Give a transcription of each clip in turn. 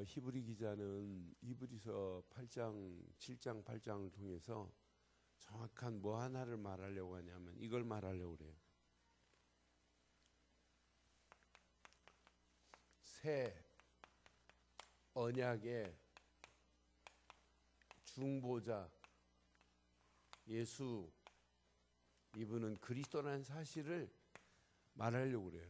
히브리 기자는 히브리서 8장, 7장, 8장을 통해서 정확한 뭐 하나를 말하려고 하냐면 이걸 말하려고 그래요. 새 언약의 중보자 예수, 이분은 그리스도라는 사실을 말하려고 그래요.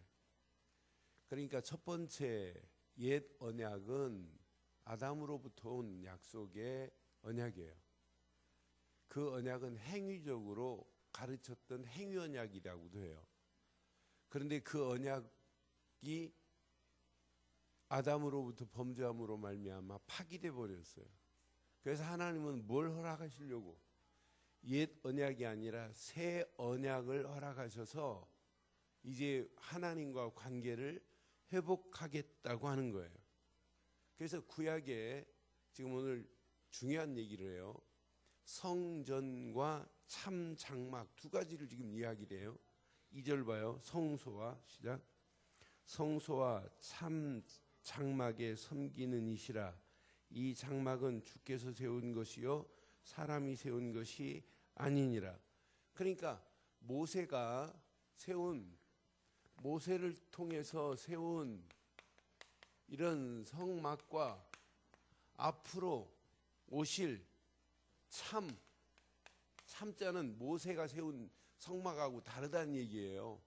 그러니까 첫 번째 옛 언약은 아담으로부터 온 약속의 언약이에요. 그 언약은 행위적으로 가르쳤던 행위 언약이라고도 해요. 그런데 그 언약이 아담으로부터 범죄함으로 말미암아 파기돼 버렸어요. 그래서 하나님은 뭘 허락하시려고? 옛 언약이 아니라 새 언약을 허락하셔서 이제 하나님과 관계를 회복하겠다고 하는 거예요. 그래서 구약에 지금 오늘 중요한 얘기를 해요. 성전과 참 장막 두 가지를 지금 이야기를 해요. 2절 봐요. 성소와 시작. 성소와 참 장막에 섬기는 이시라. 이 장막은 주께서 세운 것이요 사람이 세운 것이 아니니라. 그러니까 모세를 통해서 세운 이런 성막과 앞으로 오실 참자는 모세가 세운 성막하고 다르다는 얘기예요.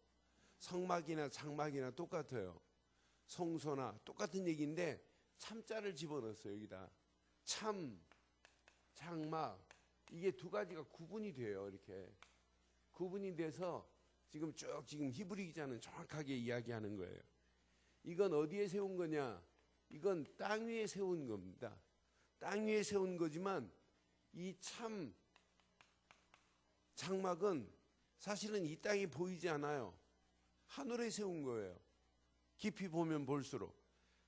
성막이나 장막이나 똑같아요. 성소나 똑같은 얘기인데 참자를 집어넣었어요. 여기다 참, 장막, 이게 두 가지가 구분이 돼요. 이렇게 구분이 돼서 지금 히브리 기자는 정확하게 이야기하는 거예요. 이건 어디에 세운 거냐? 이건 땅 위에 세운 겁니다. 땅 위에 세운 거지만 이 참 장막은 사실은 이 땅이 보이지 않아요. 하늘에 세운 거예요. 깊이 보면 볼수록.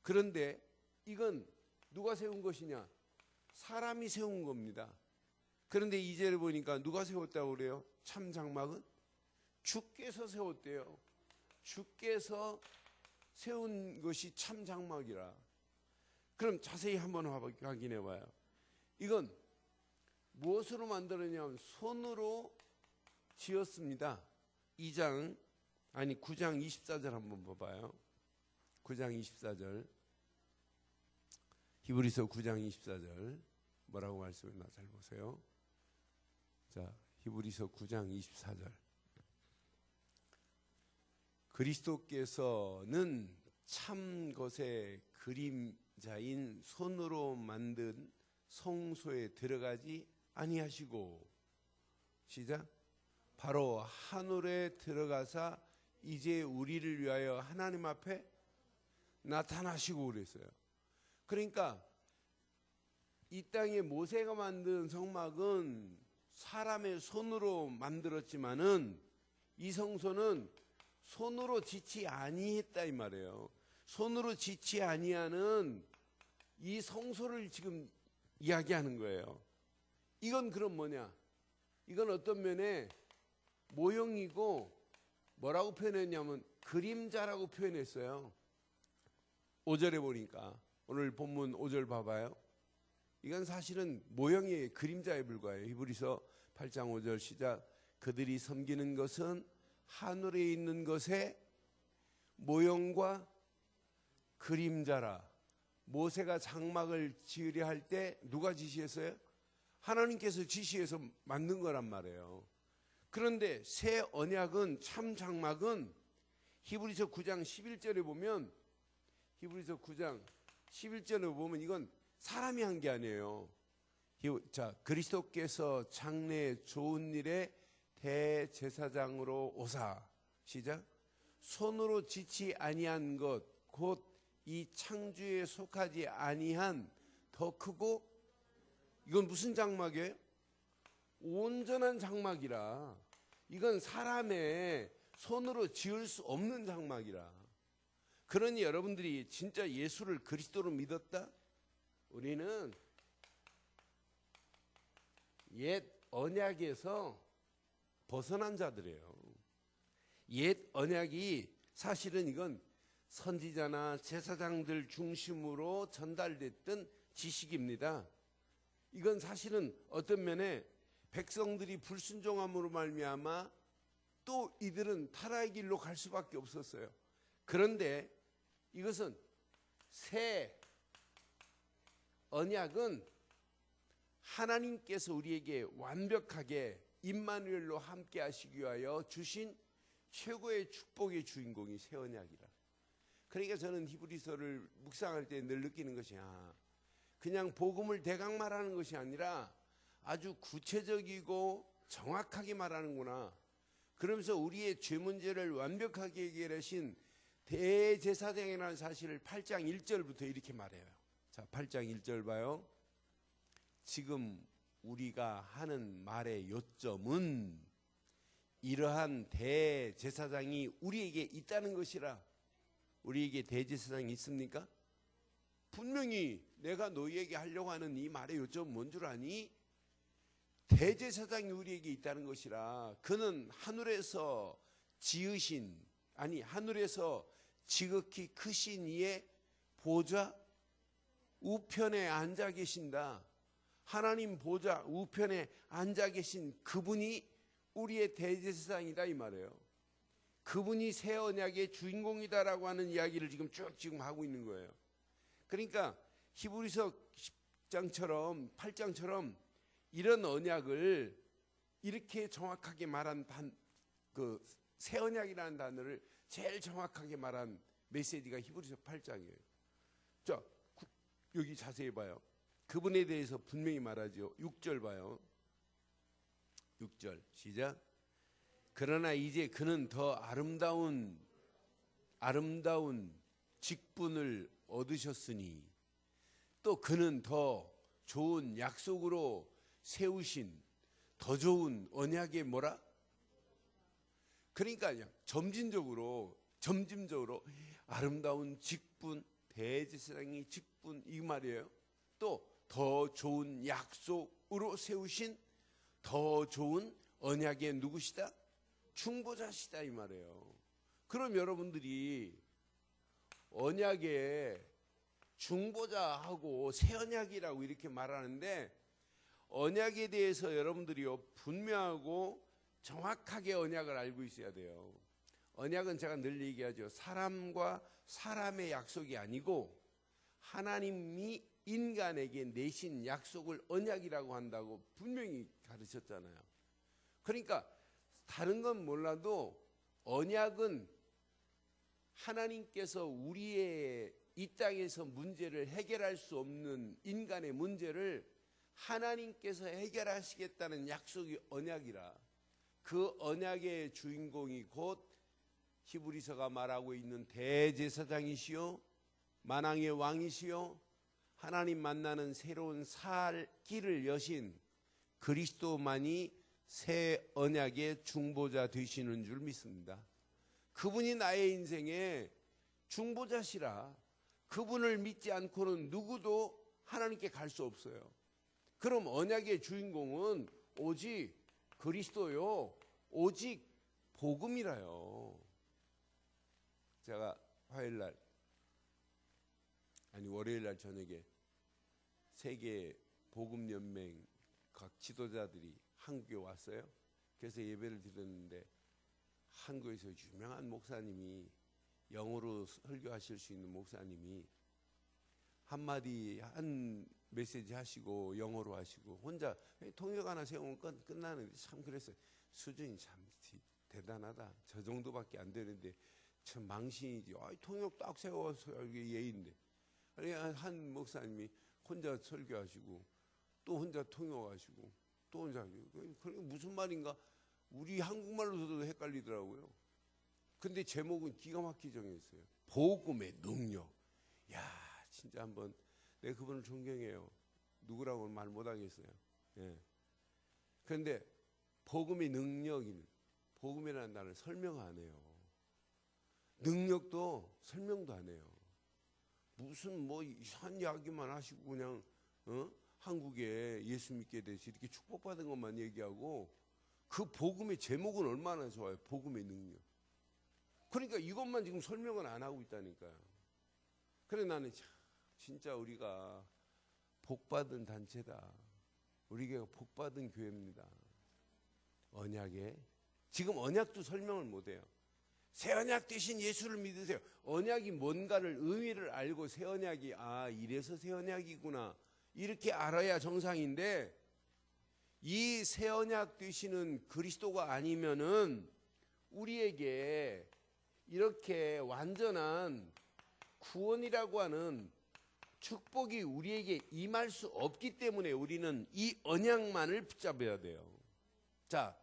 그런데 이건 누가 세운 것이냐? 사람이 세운 겁니다. 그런데 이제를 보니까 누가 세웠다고 그래요? 참 장막은? 주께서 세웠대요. 주께서 세운 것이 참 장막이라. 그럼 자세히 한번 확인해 봐요. 이건 무엇으로 만들었냐면 손으로 지었습니다. 9장 24절 한번 봐봐요. 9장 24절. 히브리서 9장 24절 뭐라고 말씀했나 잘 보세요. 자, 히브리서 9장 24절. 그리스도께서는 참 것의 그림자인 손으로 만든 성소에 들어가지 아니하시고 시작. 바로 하늘에 들어가사 이제 우리를 위하여 하나님 앞에 나타나시고 그랬어요. 그러니까 이 땅에 모세가 만든 성막은 사람의 손으로 만들었지만은 이 성소는 손으로 짓지 아니했다 이 말이에요. 손으로 짓지 아니하는 이 성소를 지금 이야기하는 거예요. 이건 그럼 뭐냐? 이건 어떤 면에 모형이고 뭐라고 표현했냐면 그림자라고 표현했어요. 5절에 보니까 오늘 본문 5절 봐봐요. 이건 사실은 모형의 그림자에 불과해요. 히브리서 8장 5절 시작. 그들이 섬기는 것은 하늘에 있는 것의 모형과 그림자라. 모세가 장막을 지으려 할 때 누가 지시했어요? 하나님께서 지시해서 만든 거란 말이에요. 그런데 새 언약은 참 장막은 히브리서 9장 11절에 보면 이건 사람이 한 게 아니에요. 자, 그리스도께서 장래 좋은 일에 대제사장으로 오사 시작. 손으로 짓지 아니한 것 곧 이 창조에 속하지 아니한 더 크고 이건 무슨 장막이에요? 온전한 장막이라. 이건 사람의 손으로 지을 수 없는 장막이라. 그러니 여러분들이 진짜 예수를 그리스도로 믿었다? 우리는 옛 언약에서 벗어난 자들이에요. 옛 언약이 사실은 이건 선지자나 제사장들 중심으로 전달됐던 지식입니다. 이건 사실은 어떤 면에 백성들이 불순종함으로 말미암아 또 이들은 타락의 길로 갈 수밖에 없었어요. 그런데 이것은 새 언약은 하나님께서 우리에게 완벽하게 임마누엘로 함께 하시기 위하여 주신 최고의 축복의 주인공이 새 언약이라. 그러니까 저는 히브리서를 묵상할 때 늘 느끼는 것이 그냥 복음을 대강 말하는 것이 아니라 아주 구체적이고 정확하게 말하는구나. 그러면서 우리의 죄 문제를 완벽하게 해결하신 대제사장이라는 사실을 8장 1절부터 이렇게 말해요. 자, 8장 1절 봐요. 지금 우리가 하는 말의 요점은 이러한 대제사장이 우리에게 있다는 것이라. 우리에게 대제사장이 있습니까? 분명히 내가 너희에게 하려고 하는 이 말의 요점은 뭔 줄 아니? 대제사장이 우리에게 있다는 것이라. 그는 하늘에서 지으신, 아니 하늘에서 지극히 크신 이의 보좌 우편에 앉아 계신다. 하나님 보좌 우편에 앉아 계신 그분이 우리의 대제사장이다 이 말이에요. 그분이 새 언약의 주인공이다라고 하는 이야기를 지금 하고 있는 거예요. 그러니까 히브리서 10장처럼 8장처럼 이런 언약을 이렇게 정확하게 말한 그 새 언약이라는 단어를 제일 정확하게 말한 메시지가 히브리서 8장이에요. 자, 여기 자세히 봐요. 그분에 대해서 분명히 말하죠. 6절 봐요. 6절 시작. 그러나 이제 그는 더 아름다운 직분을 얻으셨으니 또 그는 더 좋은 약속으로 세우신 더 좋은 언약의 뭐라? 그러니까 점진적으로 아름다운 직분, 대제사장의 직분 이 말이에요. 또 더 좋은 약속으로 세우신 더 좋은 언약의 누구시다? 중보자시다 이 말이에요. 그럼 여러분들이 언약의 중보자하고 새 언약이라고 이렇게 말하는데 언약에 대해서 여러분들이요 분명하고 정확하게 언약을 알고 있어야 돼요. 언약은 제가 늘 얘기하죠. 사람과 사람의 약속이 아니고 하나님이 인간에게 내신 약속을 언약이라고 한다고 분명히 가르쳤잖아요. 그러니까 다른 건 몰라도 언약은 하나님께서 우리의 이 땅에서 문제를 해결할 수 없는 인간의 문제를 하나님께서 해결하시겠다는 약속이 언약이라. 그 언약의 주인공이 곧 히브리서가 말하고 있는 대제사장이시요 만왕의 왕이시요 하나님 만나는 새로운 살 길을 여신 그리스도만이 새 언약의 중보자 되시는 줄 믿습니다. 그분이 나의 인생의 중보자시라. 그분을 믿지 않고는 누구도 하나님께 갈 수 없어요. 그럼 언약의 주인공은 오직 그리스도요, 오직 복음이라요. 제가 월요일날 저녁에 세계 복음연맹 각 지도자들이 한국에 왔어요. 그래서 예배를 드렸는데 한국에서 유명한 목사님이 영어로 설교하실 수 있는 목사님이 한마디 한 메시지 하시고 영어로 하시고 혼자 통역 하나 세우면 끝나는데 참 그랬어요. 수준이 참 대단하다. 저 정도밖에 안 되는데 참 망신이지. 통역 딱 세워서 이게 예의인데. 한 목사님이 혼자 설교하시고 또 혼자 통역하시고 또 혼자 그게 무슨 말인가 우리 한국말로도 헷갈리더라고요. 근데 제목은 기가 막히게 정했어요. 복음의 능력. 야 진짜 한번 내가 그분을 존경해요. 누구라고는 말 못하겠어요. 예. 그런데 복음의 능력인 복음이라는 단어를 설명 안 해요. 능력도 설명도 안 해요. 무슨 뭐 이상한 이야기만 하시고 그냥 한국에 예수 믿게 되시 이렇게 축복받은 것만 얘기하고 그 복음의 제목은 얼마나 좋아요. 복음의 능력. 그러니까 이것만 지금 설명을 안 하고 있다니까요. 그래 나는 진짜 우리가 복받은 단체다. 우리가 복받은 교회입니다. 언약에 지금 언약도 설명을 못해요. 새 언약 되신 예수를 믿으세요. 언약이 뭔가를 의미를 알고 새 언약이 이래서 새 언약이구나 이렇게 알아야 정상인데, 이 새 언약 되시는 그리스도가 아니면은 우리에게 이렇게 완전한 구원이라고 하는 축복이 우리에게 임할 수 없기 때문에 우리는 이 언약만을 붙잡아야 돼요. 자,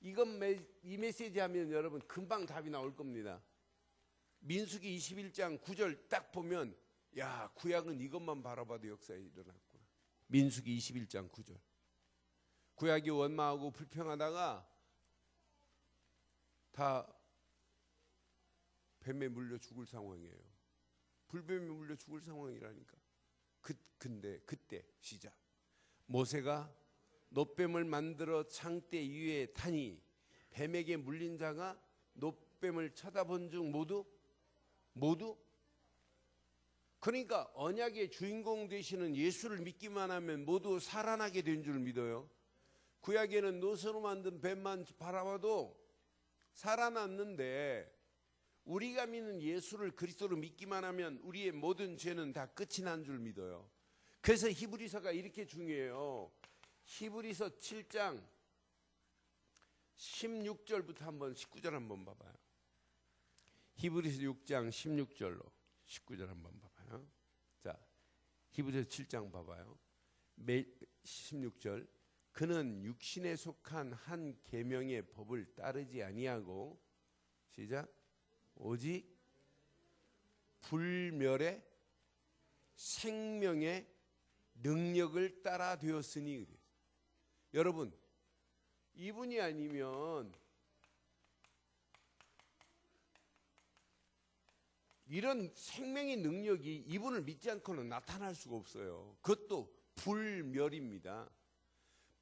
이 메시지 하면 여러분 금방 답이 나올 겁니다. 민수기 21장 9절 딱 보면 야, 구약은 이것만 바라봐도 역사에 일어났구나. 민수기 21장 9절. 구약이 원망하고 불평하다가 다 뱀에 물려 죽을 상황이에요. 불뱀에 물려 죽을 상황이라니까. 근데 그때 시작. 모세가 놋뱀을 만들어 창대 위에 타니 뱀에게 물린 자가 놋뱀을 쳐다본 중 모두 그러니까 언약의 주인공 되시는 예수를 믿기만 하면 모두 살아나게 된 줄 믿어요. 구약에는 놋으로 만든 뱀만 바라봐도 살아났는데, 우리가 믿는 예수를 그리스도로 믿기만 하면 우리의 모든 죄는 다 끝이 난 줄 믿어요. 그래서 히브리서가 이렇게 중요해요. 히브리서 7장 16절부터 한번 19절 한번 봐봐요. 히브리서 6장 16절로 19절 한번 봐봐요. 자, 히브리서 7장 봐봐요. 16절. 그는 육신에 속한 한 계명의 법을 따르지 아니하고 시작. 오직 불멸의 생명의 능력을 따라 되었으니. 여러분, 이분이 아니면 이런 생명의 능력이 이분을 믿지 않고는 나타날 수가 없어요. 그것도 불멸입니다.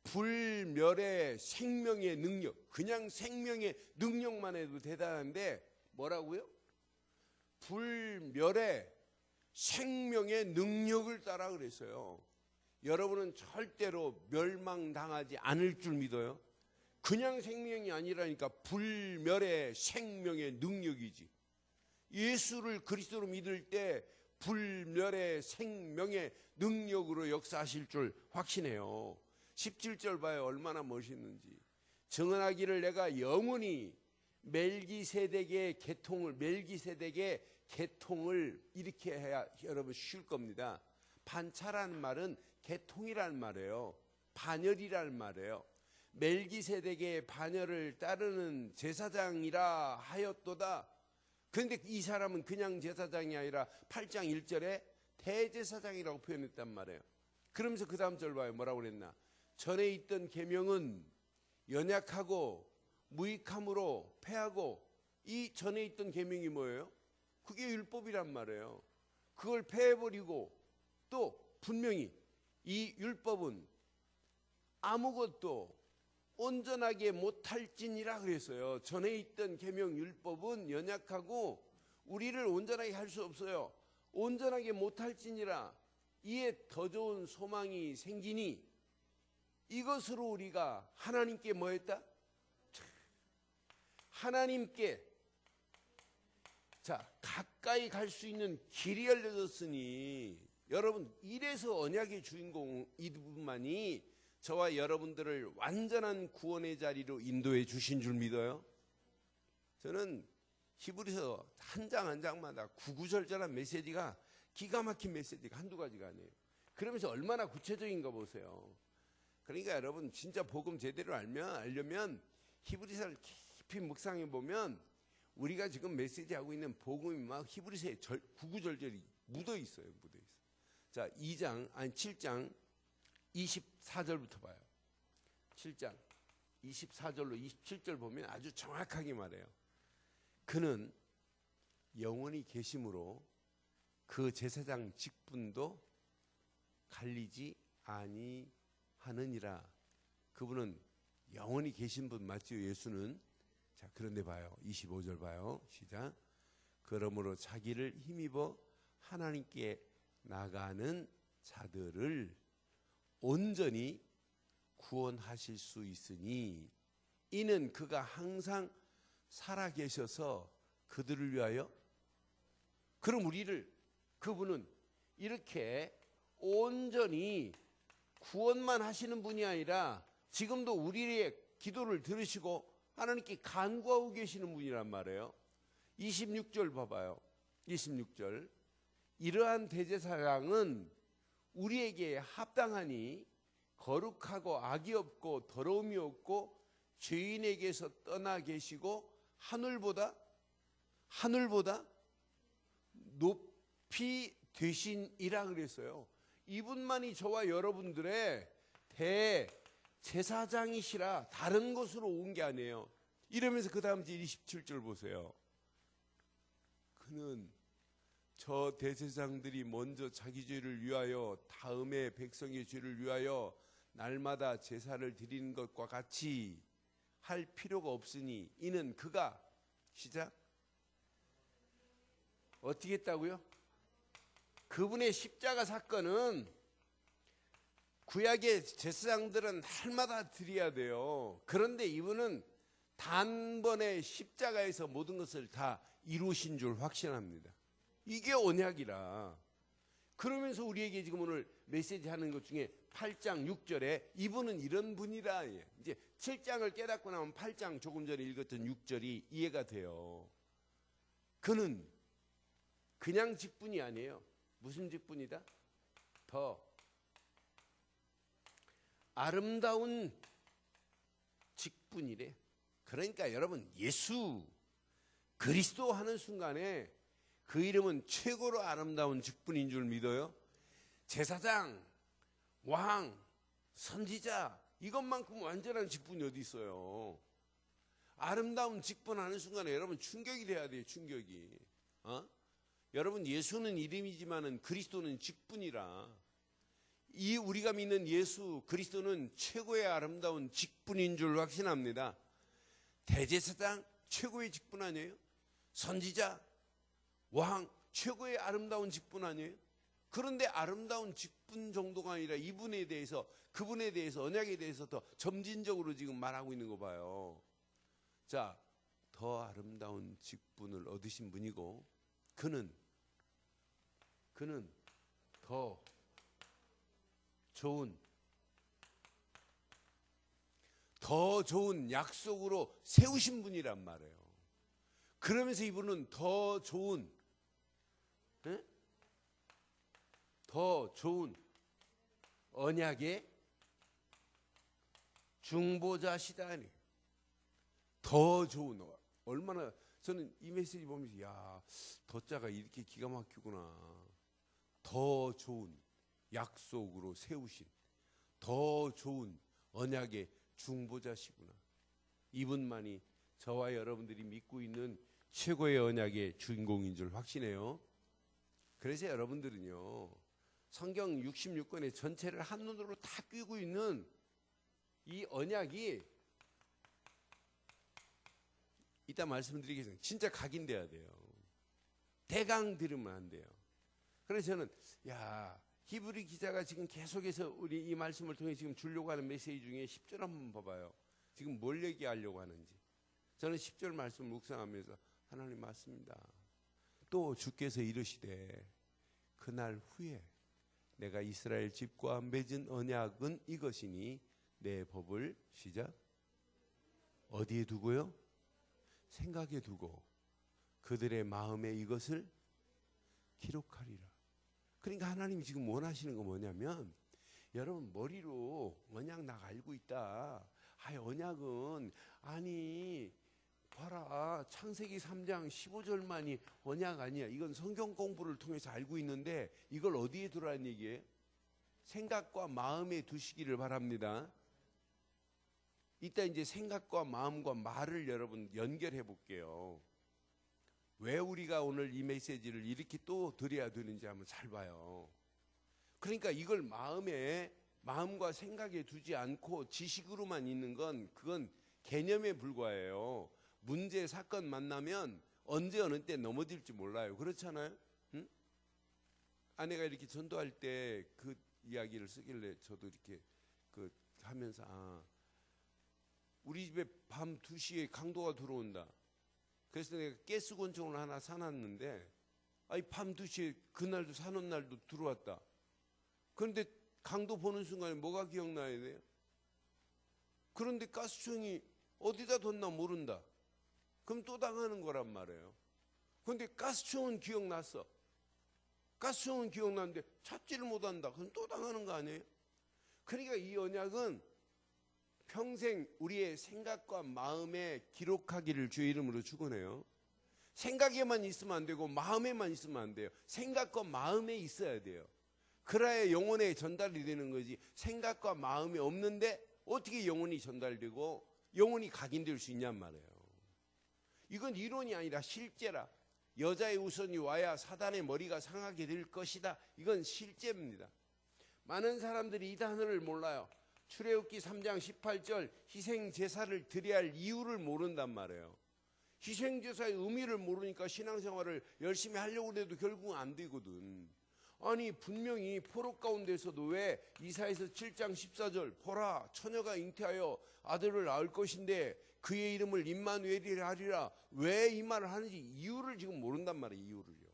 불멸의 생명의 능력, 그냥 생명의 능력만 해도 대단한데 뭐라고요? 불멸의 생명의 능력을 따라 그랬어요. 여러분은 절대로 멸망당하지 않을 줄 믿어요. 그냥 생명이 아니라니까 불멸의 생명의 능력이지. 예수를 그리스도로 믿을 때 불멸의 생명의 능력으로 역사하실 줄 확신해요. 17절 봐요. 얼마나 멋있는지. 정언하기를 내가 영원히 멜기세덱의 계통을 이렇게 해야 여러분 쉴 겁니다. 반차라는 말은 계통이라는 말이에요. 반열이라는 말이에요. 멜기세덱의 반열을 따르는 제사장이라 하였도다. 그런데 이 사람은 그냥 제사장이 아니라 8장 1절에 대제사장이라고 표현했단 말이에요. 그러면서 그 다음 절 봐요. 뭐라고 그랬나? 전에 있던 계명은 연약하고 무익함으로 패하고, 이 전에 있던 계명이 뭐예요? 그게 율법이란 말이에요. 그걸 패해버리고 또 분명히 이 율법은 아무것도 온전하게 못할지니라 그랬어요. 전에 있던 계명 율법은 연약하고 우리를 온전하게 할 수 없어요. 온전하게 못할지니라. 이에 더 좋은 소망이 생기니 이것으로 우리가 하나님께 뭐 했다? 하나님께 가까이 갈 수 있는 길이 열려졌으니, 여러분 이래서 언약의 주인공 이분만이 저와 여러분들을 완전한 구원의 자리로 인도해 주신 줄 믿어요. 저는 히브리서 한 장 한 장마다 구구절절한 메시지가 기가 막힌 메시지가 한두 가지가 아니에요. 그러면서 얼마나 구체적인가 보세요. 그러니까 여러분 진짜 복음 제대로 알려면 히브리서를 깊이 묵상해 보면 우리가 지금 메시지하고 있는 복음이 막 히브리서에 구구절절이 묻어 있어요. 자, 7장 24절부터 봐요. 7장 24절로 27절 보면 아주 정확하게 말해요. 그는 영원히 계심으로 그 제사장 직분도 갈리지 아니하느니라. 그분은 영원히 계신 분 맞지요? 예수는 자, 그런데 봐요. 25절 봐요. 시작. 그러므로 자기를 힘입어 하나님께 나가는 자들을 온전히 구원하실 수 있으니 이는 그가 항상 살아계셔서 그들을 위하여. 그럼 그분은 이렇게 온전히 구원만 하시는 분이 아니라 지금도 우리의 기도를 들으시고 하나님께 간구하고 계시는 분이란 말이에요. 26절 봐봐요. 26절. 이러한 대제사장은 우리에게 합당하니 거룩하고 악이 없고 더러움이 없고 죄인에게서 떠나 계시고 하늘보다 높이 되신이라 그랬어요. 이분만이 저와 여러분들의 대제사장이시라 다른 곳으로 온 게 아니에요. 이러면서 그 다음 절 27절 보세요. 그는 저 대제사장들이 먼저 자기 죄를 위하여 다음에 백성의 죄를 위하여 날마다 제사를 드리는 것과 같이 할 필요가 없으니 이는 그가 시작 어떻게 했다고요? 그분의 십자가 사건은 구약의 제사장들은 날마다 드려야 돼요. 그런데 이분은 단번에 십자가에서 모든 것을 다 이루신 줄 확신합니다. 이게 언약이라. 그러면서 우리에게 지금 오늘 메시지 하는 것 중에 8장 6절에 이분은 이런 분이라. 이제 7장을 깨닫고 나면 8장 조금 전에 읽었던 6절이 이해가 돼요. 그는 그냥 직분이 아니에요. 무슨 직분이다? 더 아름다운 직분이래. 그러니까 여러분 예수 그리스도 하는 순간에 그 이름은 최고로 아름다운 직분인 줄 믿어요? 제사장, 왕, 선지자 이것만큼 완전한 직분이 어디 있어요? 아름다운 직분 하는 순간에 여러분 충격이 돼야 돼요. 충격이. 여러분 예수는 이름이지만은 그리스도는 직분이라. 이 우리가 믿는 예수 그리스도는 최고의 아름다운 직분인 줄 확신합니다. 대제사장 최고의 직분 아니에요? 선지자, 왕 최고의 아름다운 직분 아니에요? 그런데 아름다운 직분 정도가 아니라 이분에 대해서 그분에 대해서 언약에 대해서 더 점진적으로 지금 말하고 있는 거 봐요. 자, 더 아름다운 직분을 얻으신 분이고 그는 더 좋은 약속으로 세우신 분이란 말이에요. 그러면서 이분은 더 좋은 언약의 중보자시다. 더 좋은 얼마나 저는 이 메시지 보면서 야, 더자가 이렇게 기가 막히구나. 더 좋은 약속으로 세우신 더 좋은 언약의 중보자시구나. 이분만이 저와 여러분들이 믿고 있는 최고의 언약의 주인공인 줄 확신해요. 그래서 여러분들은요 성경 66권의 전체를 한눈으로 다 꿰고 있는 이 언약이 이따 말씀드리겠습니다. 진짜 각인돼야 돼요. 대강 들으면 안 돼요. 그래서 저는 히브리 기자가 지금 계속해서 우리 이 말씀을 통해 지금 주려고 하는 메시지 중에 10절 한번 봐봐요. 지금 뭘 얘기하려고 하는지. 저는 10절 말씀을 묵상하면서 하나님 맞습니다. 또 주께서 이르시되 그날 후에 내가 이스라엘 집과 맺은 언약은 이것이니 내 법을 시작 어디에 두고요? 생각에 두고 그들의 마음에 이것을 기록하리라. 그러니까 하나님이 지금 원하시는 건 뭐냐면 여러분 머리로 언약 나 알고 있다. 언약은 아니 봐라 창세기 3장 15절만이 언약 아니야. 이건 성경 공부를 통해서 알고 있는데 이걸 어디에 두라는 얘기예요? 생각과 마음에 두시기를 바랍니다. 이따 이제 생각과 마음과 말을 여러분 연결해 볼게요. 왜 우리가 오늘 이 메시지를 이렇게 또 드려야 되는지 한번 잘 봐요. 그러니까 이걸 마음과 생각에 두지 않고 지식으로만 있는 건 그건 개념에 불과해요. 문제 사건 만나면 언제 어느 때 넘어질지 몰라요. 그렇잖아요? 응? 아내가 이렇게 전도할 때 그 이야기를 쓰길래 저도 이렇게 그 하면서 우리 집에 밤 2시에 강도가 들어온다. 그래서 내가 가스권총을 하나 사놨는데 밤 2시에 그날도 사놓은 날도 들어왔다. 그런데 강도 보는 순간에 뭐가 기억나야 돼요? 그런데 가스총이 어디다 뒀나 모른다. 그럼 또 당하는 거란 말이에요. 그런데 가스총은 기억났어. 가스총은 기억나는데 찾지를 못한다. 그럼 또 당하는 거 아니에요? 그러니까 이 언약은 평생 우리의 생각과 마음에 기록하기를 주의 이름으로 축원해요. 생각에만 있으면 안 되고 마음에만 있으면 안 돼요. 생각과 마음에 있어야 돼요. 그래야 영혼에 전달이 되는 거지. 생각과 마음이 없는데 어떻게 영혼이 전달되고 영혼이 각인될 수 있냔 말이에요. 이건 이론이 아니라 실제라. 여자의 우선이 와야 사단의 머리가 상하게 될 것이다. 이건 실제입니다. 많은 사람들이 이 단어를 몰라요. 출애굽기 3장 18절 희생제사를 드려야 할 이유를 모른단 말이에요. 희생제사의 의미를 모르니까 신앙생활을 열심히 하려고 해도 결국은 안 되거든. 아니 분명히 포로 가운데서도 왜 이사야서 7장 14절 보라 처녀가 잉태하여 아들을 낳을 것인데 그의 이름을 임마누엘이라 하리라. 왜 이 말을 하는지 이유를 지금 모른단 말이에요. 이유를요.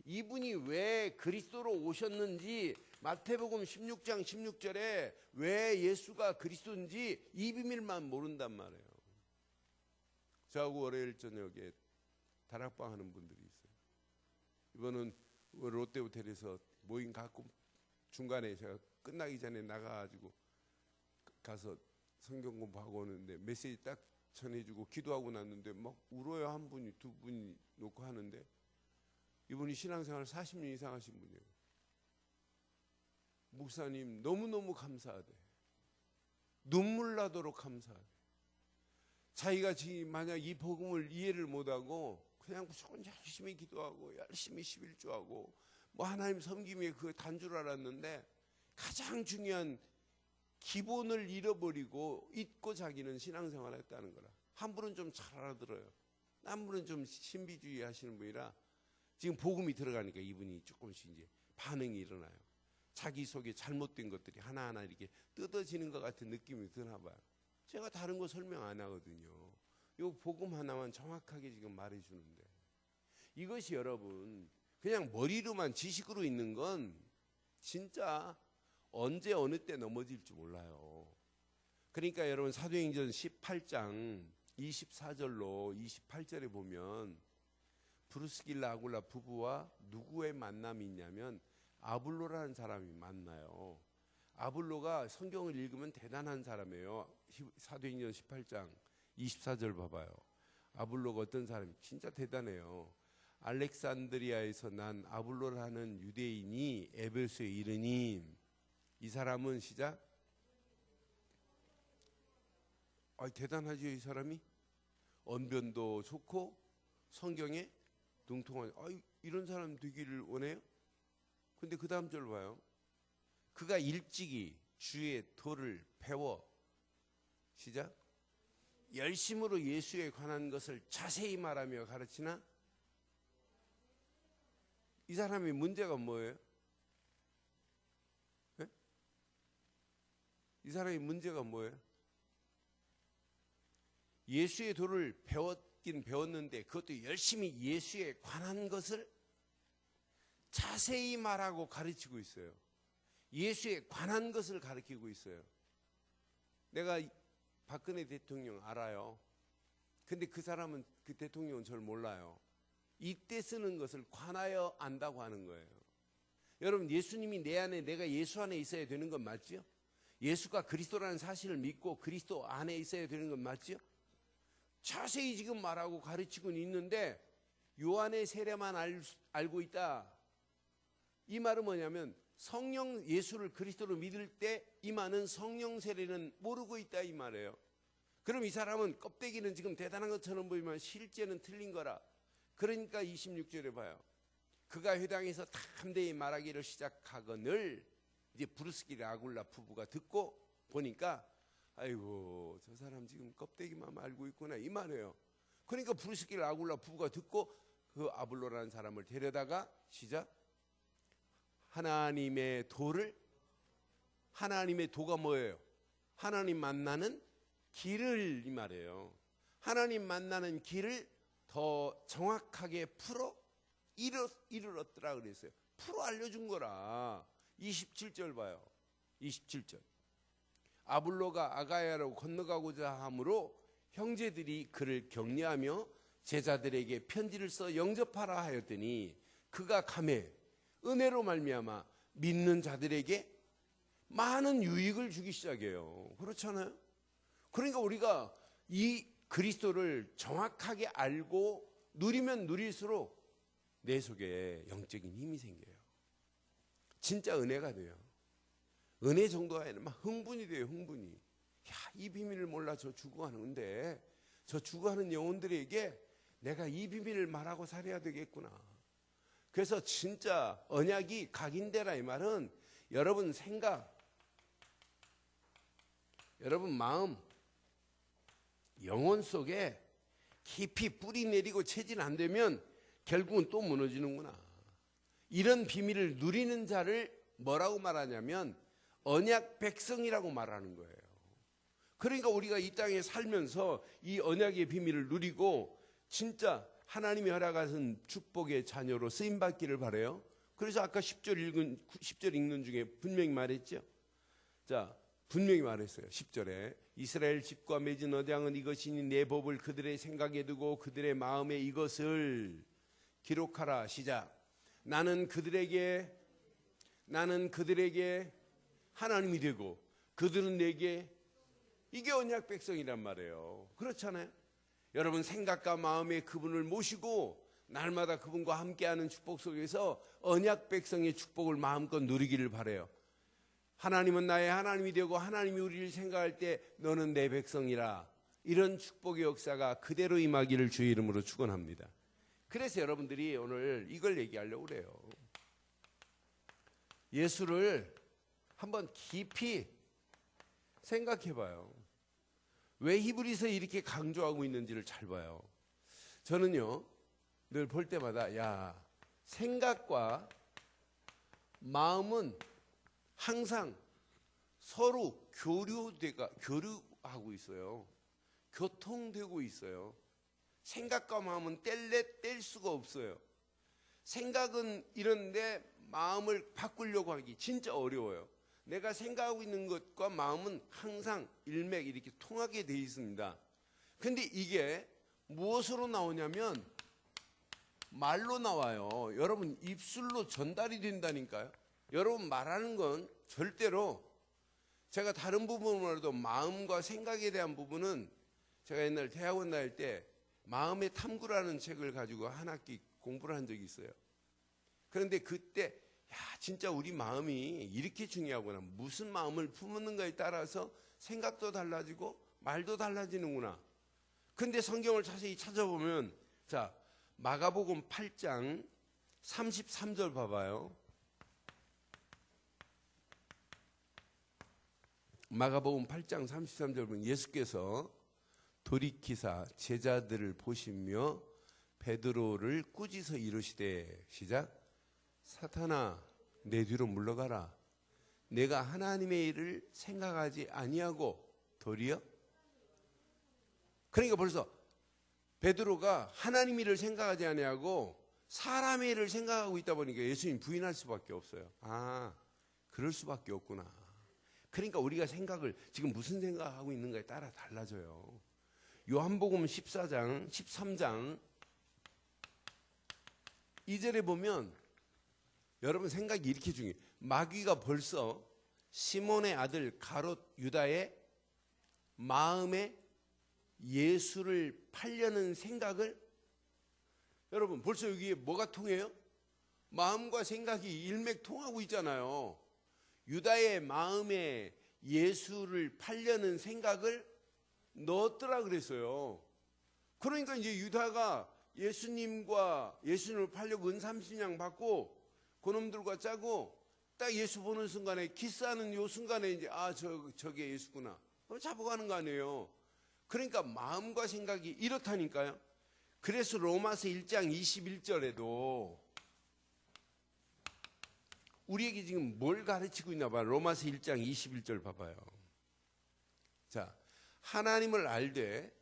이분이 왜 그리스도로 오셨는지 마태복음 16장 16절에 왜 예수가 그리스도인지 이 비밀만 모른단 말이에요. 저하고 월요일 저녁에 다락방 하는 분들이 있어요. 이번은 롯데호텔에서 모임 갖고 중간에 제가 끝나기 전에 나가가지고 가서 성경 공부하고 오는데 메시지 딱 전해주고 기도하고 났는데 막 울어요. 한 분이 두 분이 놓고 하는데 이분이 신앙생활 40년 이상 하신 분이에요. 목사님 너무너무 감사하대. 눈물 나도록 감사하대. 자기가 지금 만약 이 복음을 이해를 못하고 그냥 무조건 열심히 기도하고 열심히 11조하고 뭐 하나님 섬김에 그 단줄 알았는데 가장 중요한 기본을 잃어버리고 잊고 자기는 신앙생활을 했다는 거라. 한 분은 좀 잘 알아들어요. 한 분은 좀 신비주의 하시는 분이라 지금 복음이 들어가니까 이분이 조금씩 이제 반응이 일어나요. 자기 속에 잘못된 것들이 하나하나 이렇게 뜯어지는 것 같은 느낌이 드나 봐요. 제가 다른 거 설명 안 하거든요. 요 복음 하나만 정확하게 지금 말해 주는데 이것이 여러분 그냥 머리로만 지식으로 있는 건 진짜 언제 어느 때 넘어질지 몰라요. 그러니까 여러분 사도행전 18장 24절로 28절에 보면 브루스길라 아굴라 부부와 누구의 만남이 있냐면 아블로라는 사람이 만나요. 아블로가 성경을 읽으면 대단한 사람이에요. 사도행전 18장 24절 봐봐요. 아블로가 어떤 사람이 진짜 대단해요. 알렉산드리아에서 난 아블로라는 유대인이 에베소에 이르니 이 사람은 시작 대단하죠. 이 사람이 언변도 좋고 성경에 능통한 이런 사람 되기를 원해요. 근데 그 다음 절 봐요. 그가 일찍이 주의 도를 배워 시작 열심으로 예수에 관한 것을 자세히 말하며 가르치나 이 사람의 문제가 뭐예요? 네? 이 사람의 문제가 뭐예요? 예수의 도를 배웠긴 배웠는데 그것도 열심히 예수에 관한 것을 자세히 말하고 가르치고 있어요. 예수에 관한 것을 가르치고 있어요. 내가 박근혜 대통령 알아요. 근데 그 사람은 그 대통령은 저를 몰라요. 이때 쓰는 것을 관하여 안다고 하는 거예요. 여러분 예수님이 내 안에 내가 예수 안에 있어야 되는 건 맞죠? 예수가 그리스도라는 사실을 믿고 그리스도 안에 있어야 되는 건 맞죠? 자세히 지금 말하고 가르치고는 있는데 요한의 세례만 알고 있다. 이 말은 뭐냐면 성령 예수를 그리스도로 믿을 때 임하는 성령 세례는 모르고 있다 이 말이에요. 그럼 이 사람은 껍데기는 지금 대단한 것처럼 보이면 실제는 틀린 거라. 그러니까 26절에 봐요. 그가 회당에서 담대히 말하기를 시작하거늘 이제 브루스길라 아굴라 부부가 듣고 보니까 아이고 저 사람 지금 껍데기만 알고 있구나 이 말이에요. 그러니까 브리스길라 아굴라 부부가 듣고 그 아블로라는 사람을 데려다가 시작. 하나님의 도가 뭐예요? 하나님 만나는 길을 이 말이에요. 하나님 만나는 길을 더 정확하게 풀어 이르렀더라 그랬어요. 풀어 알려준 거라. 27절 봐요. 27절. 아블로가 아가야로 건너가고자 하므로 형제들이 그를 격려하며 제자들에게 편지를 써 영접하라 하였더니 그가 가매 은혜로 말미암아 믿는 자들에게 많은 유익을 주기 시작해요. 그렇잖아요. 그러니까 우리가 이 그리스도를 정확하게 알고 누리면 누릴수록 내 속에 영적인 힘이 생겨요. 진짜 은혜가 돼요. 은혜 정도가 아니라 막 흥분이 돼요. 흥분이. 야, 이 비밀을 몰라 저 죽어가는데 저 죽어가는 영혼들에게 내가 이 비밀을 말하고 살아야 되겠구나. 그래서 진짜 언약이 각인되라 이 말은 여러분 생각, 여러분 마음, 영혼 속에 깊이 뿌리 내리고 체질 안 되면 결국은 또 무너지는구나. 이런 비밀을 누리는 자를 뭐라고 말하냐면 언약 백성이라고 말하는 거예요. 그러니까 우리가 이 땅에 살면서 이 언약의 비밀을 누리고 진짜 하나님이 허락하신 축복의 자녀로 쓰임받기를 바라요. 그래서 아까 10절 읽는 중에 분명히 말했죠. 자, 분명히 말했어요. 10절에 이스라엘 집과 맺은 언약은 이것이니 내 법을 그들의 생각에 두고 그들의 마음에 이것을 기록하라. 시작. 나는 그들에게 하나님이 되고 그들은 내게, 이게 언약 백성이란 말이에요. 그렇잖아요. 여러분 생각과 마음에 그분을 모시고 날마다 그분과 함께하는 축복 속에서 언약 백성의 축복을 마음껏 누리기를 바라요. 하나님은 나의 하나님이 되고 하나님이 우리를 생각할 때 너는 내 백성이라. 이런 축복의 역사가 그대로 임하기를 주의 이름으로 축원합니다. 그래서 여러분들이 오늘 이걸 얘기하려고 그래요. 예수를 한번 깊이 생각해 봐요. 왜 히브리서 이렇게 강조하고 있는지를 잘 봐요. 저는요 늘 볼 때마다 야, 생각과 마음은 항상 서로 교류하고 있어요. 교통되고 있어요. 생각과 마음은 뗄 수가 없어요. 생각은 이런데 마음을 바꾸려고 하기 진짜 어려워요. 내가 생각하고 있는 것과 마음은 항상 일맥 이렇게 통하게 돼 있습니다. 근데 이게 무엇으로 나오냐면 말로 나와요. 여러분 입술로 전달이 된다니까요. 여러분 말하는 건 절대로, 제가 다른 부분으로도 마음과 생각에 대한 부분은 제가 옛날 대학원 다닐 때 마음의 탐구라는 책을 가지고 한 학기 공부를 한 적이 있어요. 그런데 그때 야, 진짜 우리 마음이 이렇게 중요하구나. 무슨 마음을 품는가에 따라서 생각도 달라지고 말도 달라지는구나. 근데 성경을 자세히 찾아보면, 자, 마가복음 8장 33절 봐봐요. 마가복음 8장 33절 보면 예수께서 돌이키사 제자들을 보시며 베드로를 꾸짖어 이르시되, 시작. 사탄아 내 뒤로 물러가라. 내가 하나님의 일을 생각하지 아니하고 도리어. 그러니까 벌써 베드로가 하나님 일을 생각하지 아니하고 사람의 일을 생각하고 있다 보니까 예수님 부인할 수밖에 없어요. 아, 그럴 수밖에 없구나. 그러니까 우리가 생각을 지금 무슨 생각하고 있는가에 따라 달라져요. 요한복음 14장 13장 2절에 보면 여러분 생각이 이렇게 중요해요. 마귀가 벌써 시몬의 아들 가롯 유다의 마음에 예수를 팔려는 생각을, 여러분 벌써 여기에 뭐가 통해요? 마음과 생각이 일맥 통하고 있잖아요. 유다의 마음에 예수를 팔려는 생각을 넣었더라 그랬어요. 그러니까 이제 유다가 예수님을 팔려고 은 30냥 받고 그놈들과 짜고 딱 예수 보는 순간에, 키스하는 요 순간에 이제 저게 예수구나. 잡아가는 거 아니에요. 그러니까 마음과 생각이 이렇다니까요. 그래서 로마서 1장 21절에도 우리에게 지금 뭘 가르치고 있나 봐요. 로마서 1장 21절 봐봐요. 자, 하나님을 알되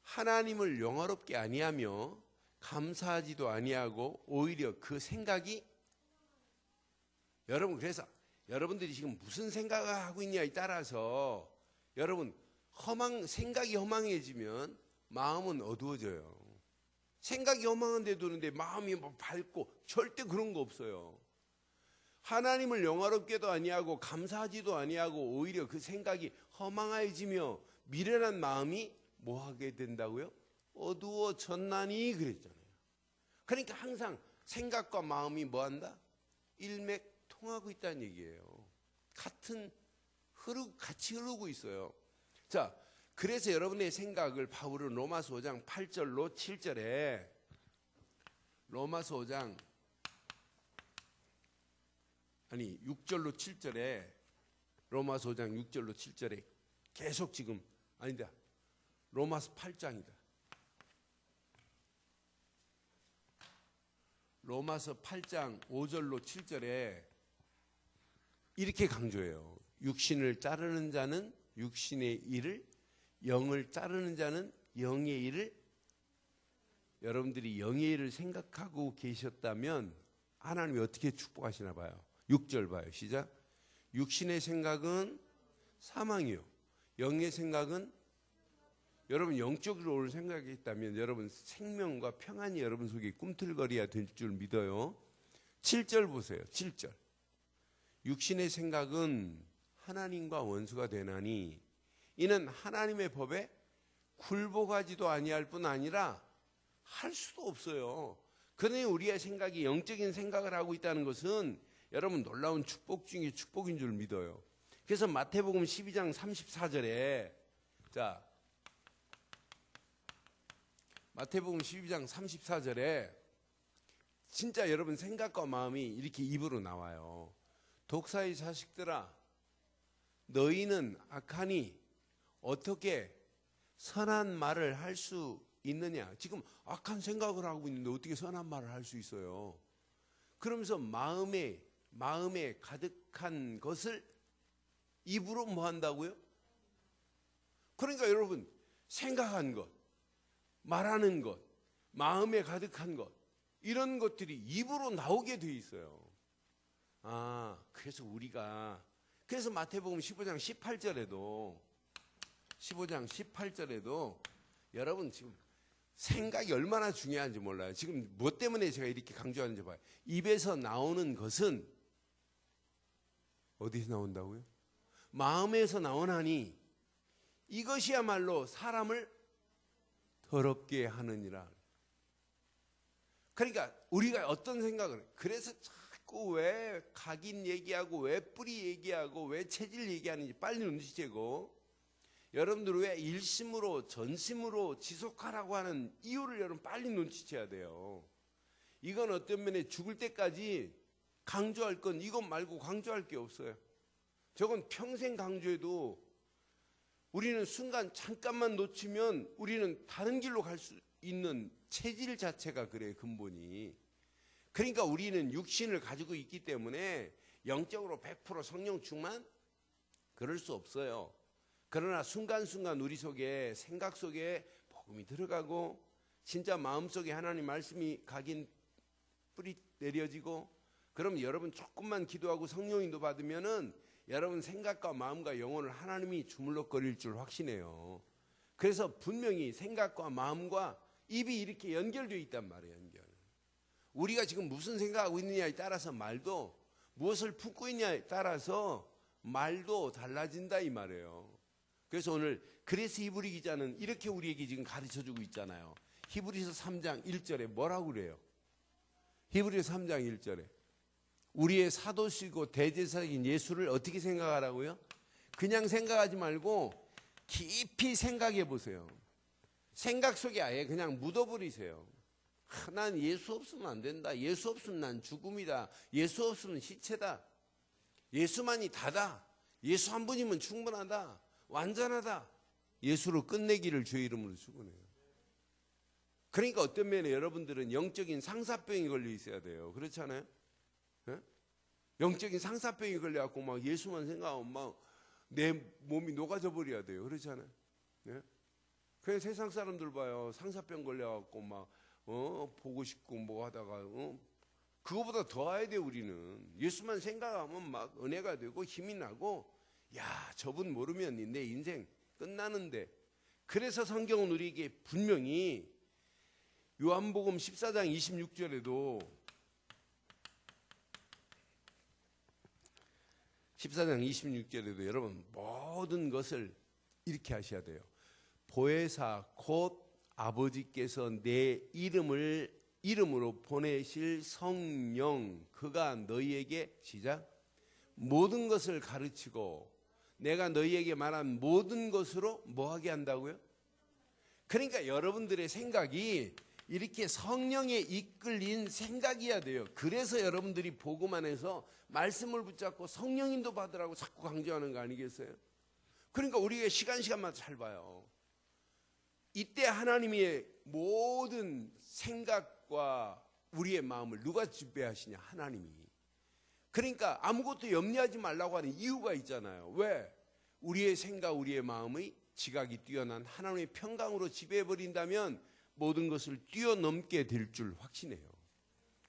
하나님을 영화롭게 아니하며 감사하지도 아니하고 오히려 그 생각이, 여러분, 그래서 여러분들이 지금 무슨 생각을 하고 있냐에 따라서 여러분 생각이 허망해지면 마음은 어두워져요. 생각이 허망한데 두는데 마음이 뭐 밝고, 절대 그런 거 없어요. 하나님을 영화롭게도 아니하고 감사하지도 아니하고 오히려 그 생각이 허망해지며 미련한 마음이 뭐 하게 된다고요? 어두워졌나니 그랬잖아요. 그러니까 항상 생각과 마음이 뭐 한다? 일맥통하고 있다는 얘기예요. 같이 흐르고 있어요. 자, 그래서 여러분의 생각을 바울은 로마서 5장 8절로 7절에, 로마서 5장 6절로 7절에, 로마서 5장 6절로 7절에 계속 지금, 아니다, 로마서 8장이다. 로마서 8장 5절로 7절에 이렇게 강조해요. 육신을 따르는 자는 육신의 일을, 영을 따르는 자는 영의 일을. 여러분들이 영의 일을 생각하고 계셨다면 하나님이 어떻게 축복하시나 봐요. 6절 봐요. 시작. 육신의 생각은 사망이요, 영의 생각은, 여러분 영적으로 올 생각이 있다면 여러분 생명과 평안이 여러분 속에 꿈틀거려야 될 줄 믿어요. 7절 보세요. 7절. 육신의 생각은 하나님과 원수가 되나니 이는 하나님의 법에 굴복하지도 아니할 뿐 아니라 할 수도 없어요. 그러니 우리의 생각이 영적인 생각을 하고 있다는 것은 여러분 놀라운 축복 중에 축복인 줄 믿어요. 그래서 마태복음 12장 34절에, 자, 마태복음 12장 34절에 진짜 여러분 생각과 마음이 이렇게 입으로 나와요. 독사의 자식들아, 너희는 악하니 어떻게 선한 말을 할 수 있느냐. 지금 악한 생각을 하고 있는데 어떻게 선한 말을 할 수 있어요. 그러면서 마음에 가득한 것을 입으로 뭐 한다고요? 그러니까 여러분 생각한 것, 말하는 것, 마음에 가득한 것, 이런 것들이 입으로 나오게 돼 있어요. 그래서 마태복음 15장 18절에도 여러분 지금 생각이 얼마나 중요한지 몰라요. 지금 뭐 때문에 제가 이렇게 강조하는지 봐요. 입에서 나오는 것은 어디서 나온다고요? 마음에서 나오나니 이것이야말로 사람을 더럽게 하느니라. 그러니까 우리가 어떤 생각을, 그래서 자꾸 왜 각인 얘기하고 왜 뿌리 얘기하고 왜 체질 얘기하는지 빨리 눈치채고, 여러분들 왜 일심으로 전심으로 지속하라고 하는 이유를 여러분 빨리 눈치채야 돼요. 이건 어떤 면에 죽을 때까지 강조할 건 이것 말고 강조할 게 없어요. 저건 평생 강조해도 우리는 순간 잠깐만 놓치면 우리는 다른 길로 갈 수 있는 체질 자체가 그래요, 근본이. 그러니까 우리는 육신을 가지고 있기 때문에 영적으로 100% 성령 충만? 그럴 수 없어요. 그러나 순간순간 우리 속에, 생각 속에 복음이 들어가고 진짜 마음속에 하나님 말씀이 각인 뿌리 내려지고, 그럼 여러분 조금만 기도하고 성령인도 받으면은 여러분 생각과 마음과 영혼을 하나님이 주물럭거릴 줄 확신해요. 그래서 분명히 생각과 마음과 입이 이렇게 연결되어 있단 말이에요. 연결. 우리가 지금 무슨 생각하고 있느냐에 따라서 말도, 무엇을 품고 있냐에 따라서 말도 달라진다 이 말이에요. 그래서 오늘 그래서 히브리 기자는 이렇게 우리에게 지금 가르쳐주고 있잖아요. 히브리서 3장 1절에 뭐라고 그래요? 히브리서 3장 1절에 우리의 사도시고 대제사장인 예수를 어떻게 생각하라고요? 그냥 생각하지 말고 깊이 생각해 보세요. 생각 속에 아예 그냥 묻어버리세요. 난 예수 없으면 안 된다. 예수 없으면 난 죽음이다. 예수 없으면 시체다. 예수만이 다다. 예수 한 분이면 충분하다. 완전하다. 예수로 끝내기를 주의 이름으로 축원해요. 그러니까 어떤 면에 여러분들은 영적인 상사병이 걸려 있어야 돼요. 그렇지 않아요? 예? 영적인 상사병이 걸려갖고 막 예수만 생각하면 막 내 몸이 녹아져 버려야 돼요. 그렇지 않아요? 예? 그냥 세상 사람들 봐요. 상사병 걸려갖고 막 보고 싶고 뭐 하다가 그거보다 더 해야 돼. 우리는 예수만 생각하면 막 은혜가 되고 힘이 나고, 야, 저분 모르면 내 인생 끝나는데. 그래서 성경은 우리에게 분명히 요한복음 14장 26절에도 14장 26절에도 여러분 모든 것을 이렇게 하셔야 돼요. 보혜사 곧 아버지께서 내 이름으로 보내실 성령, 그가 너희에게 시작 모든 것을 가르치고 내가 너희에게 말한 모든 것으로 뭐하게 한다고요? 그러니까 여러분들의 생각이 이렇게 성령에 이끌린 생각이어야 돼요. 그래서 여러분들이 복음 안에서 말씀을 붙잡고 성령인도 받으라고 자꾸 강조하는 거 아니겠어요? 그러니까 우리가 시간마다 잘 봐요. 이때 하나님의 모든 생각과 우리의 마음을 누가 지배하시냐? 하나님이. 그러니까 아무것도 염려하지 말라고 하는 이유가 있잖아요. 왜? 우리의 생각, 우리의 마음의 지각이 뛰어난 하나님의 평강으로 지배해버린다면 모든 것을 뛰어넘게 될 줄 확신해요.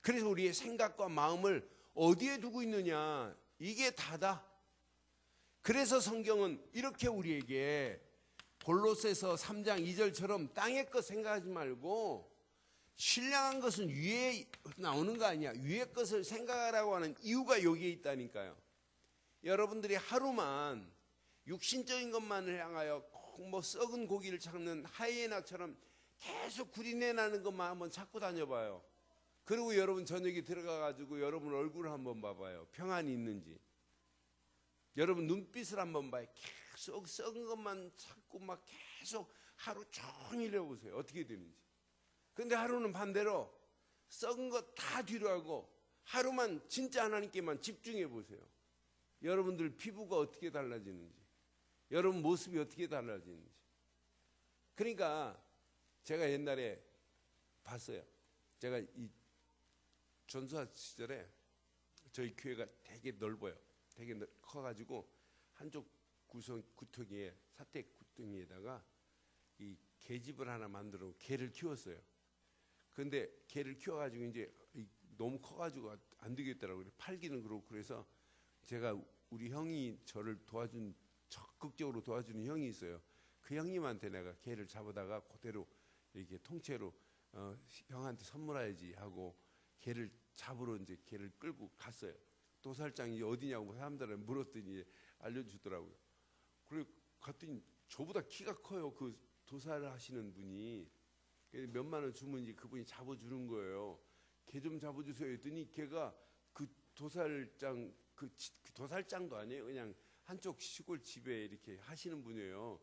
그래서 우리의 생각과 마음을 어디에 두고 있느냐? 이게 다다. 그래서 성경은 이렇게 우리에게 골로새서 3장 2절처럼 땅의 것 생각하지 말고 신령한 것은 위에 나오는 거 아니야. 위의 것을 생각하라고 하는 이유가 여기에 있다니까요. 여러분들이 하루만 육신적인 것만을 향하여 꼭 뭐 썩은 고기를 찾는 하이에나처럼 계속 구리내 나는 것만 한번 찾고 다녀봐요. 그리고 여러분 저녁에 들어가가지고 여러분 얼굴을 한번 봐봐요. 평안이 있는지. 여러분 눈빛을 한번 봐요. 계속 썩은 것만 찾고 막 계속 하루 종일 해보세요. 어떻게 되는지. 근데 하루는 반대로 썩은 거 다 뒤로 하고 하루만 진짜 하나님께만 집중해 보세요. 여러분들 피부가 어떻게 달라지는지, 여러분 모습이 어떻게 달라지는지. 그러니까 제가 옛날에 봤어요. 제가 이 전수하 시절에 저희 교회가 되게 넓어요. 되게 커가지고 한쪽 구덩이에 사택 구덩이에다가 이 개집을 하나 만들어 개를 키웠어요. 근데 개를 키워가지고 이제 너무 커가지고 안 되겠더라고요. 팔기는 그렇고. 그래서 제가 우리 형이 저를 적극적으로 도와주는 형이 있어요. 그 형님한테 내가 개를 잡아다가 그대로 이렇게 통째로 형한테 선물해야지 하고 개를 잡으러 이제 개를 끌고 갔어요. 도살장이 어디냐고 사람들한테 물었더니 알려주더라고요. 그리고 갔더니 저보다 키가 커요. 그 도살을 하시는 분이. 몇만 원 주면 이제 그분이 잡아주는 거예요. 개 좀 잡아주세요 했더니 걔가 그 도살장, 그 도살장도 아니에요. 그냥 한쪽 시골 집에 이렇게 하시는 분이에요.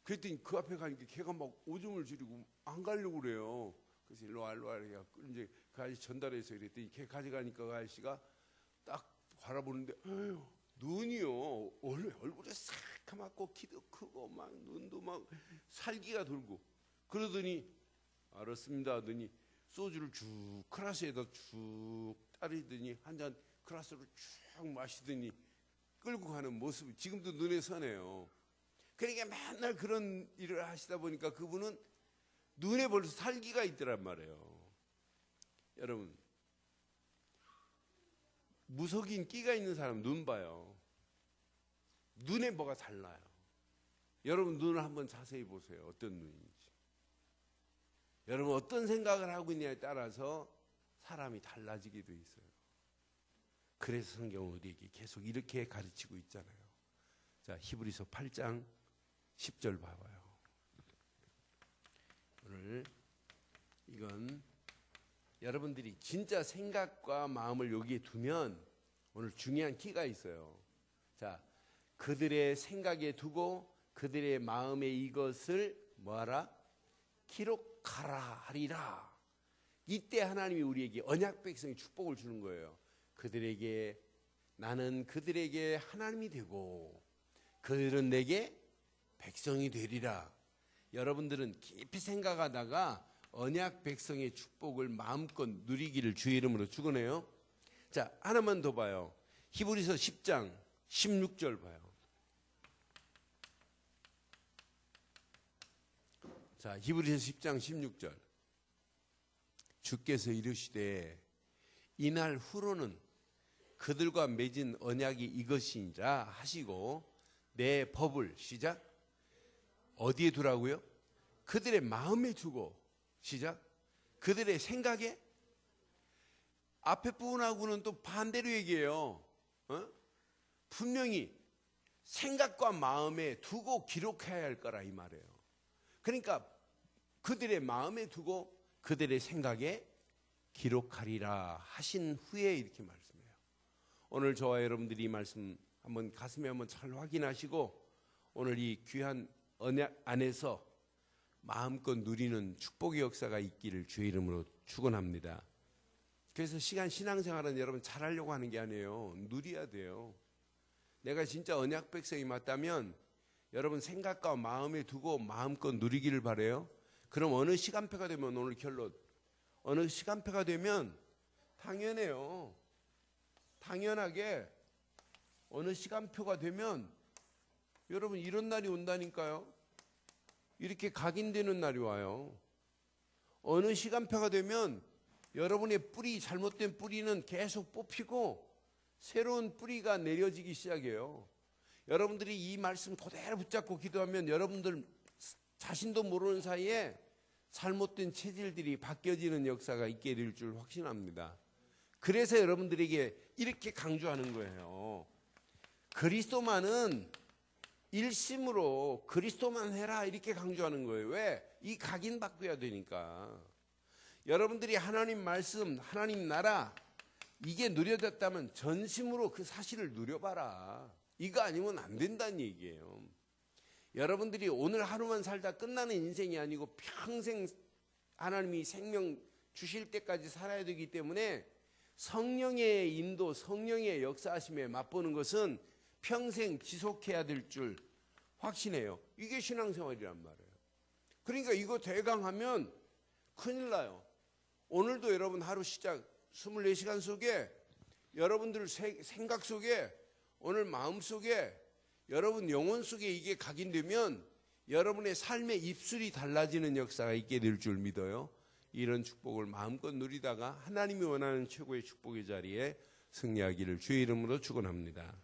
그랬더니 그 앞에 가니까 걔가 막 오줌을 지르고 안 가려고 그래요. 그래서 일로 와 해갖고 이제 그 아저씨 전달해서 이랬더니 걔 가져가니까 그 아저씨가 딱 바라보는데 눈이요 얼굴에 새카맣고 키도 크고 막 눈도 막 살기가 돌고. 그러더니 알았습니다 하더니 소주를 쭉 크라스에다 쭉 따르더니 한 잔 크라스로 쭉 마시더니 끌고 가는 모습이 지금도 눈에 선해요. 그러니까 맨날 그런 일을 하시다 보니까 그분은 눈에 벌써 살기가 있더란 말이에요. 여러분, 무속인 끼가 있는 사람 눈 봐요. 눈에 뭐가 달라요. 여러분 눈을 한번 자세히 보세요. 어떤 눈인지. 여러분 어떤 생각을 하고 있냐에 따라서 사람이 달라지게 돼 있어요. 그래서 성경은 우리에게 계속 이렇게 가르치고 있잖아요. 자, 히브리서 8장 10절 봐봐요. 오늘 이건 여러분들이 진짜 생각과 마음을 여기에 두면 오늘 중요한 키가 있어요. 자, 그들의 생각에 두고 그들의 마음에 이것을 뭐하라? 기록하라 하리라. 이때 하나님이 우리에게 언약 백성의 축복을 주는 거예요. 나는 그들에게 하나님이 되고 그들은 내게 백성이 되리라. 여러분들은 깊이 생각하다가 언약 백성의 축복을 마음껏 누리기를 주의 이름으로 축원해요. 자, 하나만 더 봐요. 히브리서 10장 16절 봐요. 자, 히브리서 10장 16절. 주께서 이르시되 이날 후로는 그들과 맺은 언약이 이것이니라 하시고 내 법을 시작 어디에 두라고요? 그들의 마음에 두고 시작 그들의 생각에. 앞에 부분하고는 또 반대로 얘기해요. 분명히 생각과 마음에 두고 기록해야 할 거라 이 말이에요. 그러니까 그들의 마음에 두고 그들의 생각에 기록하리라 하신 후에 이렇게 말씀해요. 오늘 저와 여러분들이 이 말씀 한번 가슴에 한번 잘 확인하시고 오늘 이 귀한 언약 안에서 마음껏 누리는 축복의 역사가 있기를 주의 이름으로 축원합니다. 그래서 신앙생활은 여러분 잘하려고 하는 게 아니에요. 누려야 돼요. 내가 진짜 언약 백성이 맞다면 여러분 생각과 마음에 두고 마음껏 누리기를 바라요. 그럼 어느 시간표가 되면 오늘 결론 어느 시간표가 되면 당연해요. 당연하게 어느 시간표가 되면 여러분 이런 날이 온다니까요. 이렇게 각인되는 날이 와요. 어느 시간표가 되면 여러분의 뿌리 잘못된 뿌리는 계속 뽑히고 새로운 뿌리가 내려지기 시작해요. 여러분들이 이 말씀 그대로 붙잡고 기도하면 여러분들 자신도 모르는 사이에 잘못된 체질들이 바뀌어지는 역사가 있게 될 줄 확신합니다. 그래서 여러분들에게 이렇게 강조하는 거예요. 그리스도만은 일심으로 그리스도만 해라 이렇게 강조하는 거예요. 왜? 이 각인 바꿔야 되니까. 여러분들이 하나님 말씀, 하나님 나라 이게 누려졌다면 전심으로 그 사실을 누려봐라. 이거 아니면 안 된다는 얘기예요. 여러분들이 오늘 하루만 살다 끝나는 인생이 아니고 평생 하나님이 생명 주실 때까지 살아야 되기 때문에 성령의 인도, 성령의 역사하심에 맛보는 것은 평생 지속해야 될 줄 확신해요. 이게 신앙생활이란 말이에요. 그러니까 이거 대강하면 큰일 나요. 오늘도 여러분 하루 시작 24시간 속에 여러분들 생각 속에 오늘 마음 속에 여러분 영혼 속에 이게 각인되면 여러분의 삶의 입술이 달라지는 역사가 있게 될 줄 믿어요. 이런 축복을 마음껏 누리다가 하나님이 원하는 최고의 축복의 자리에 승리하기를 주의 이름으로 축원합니다.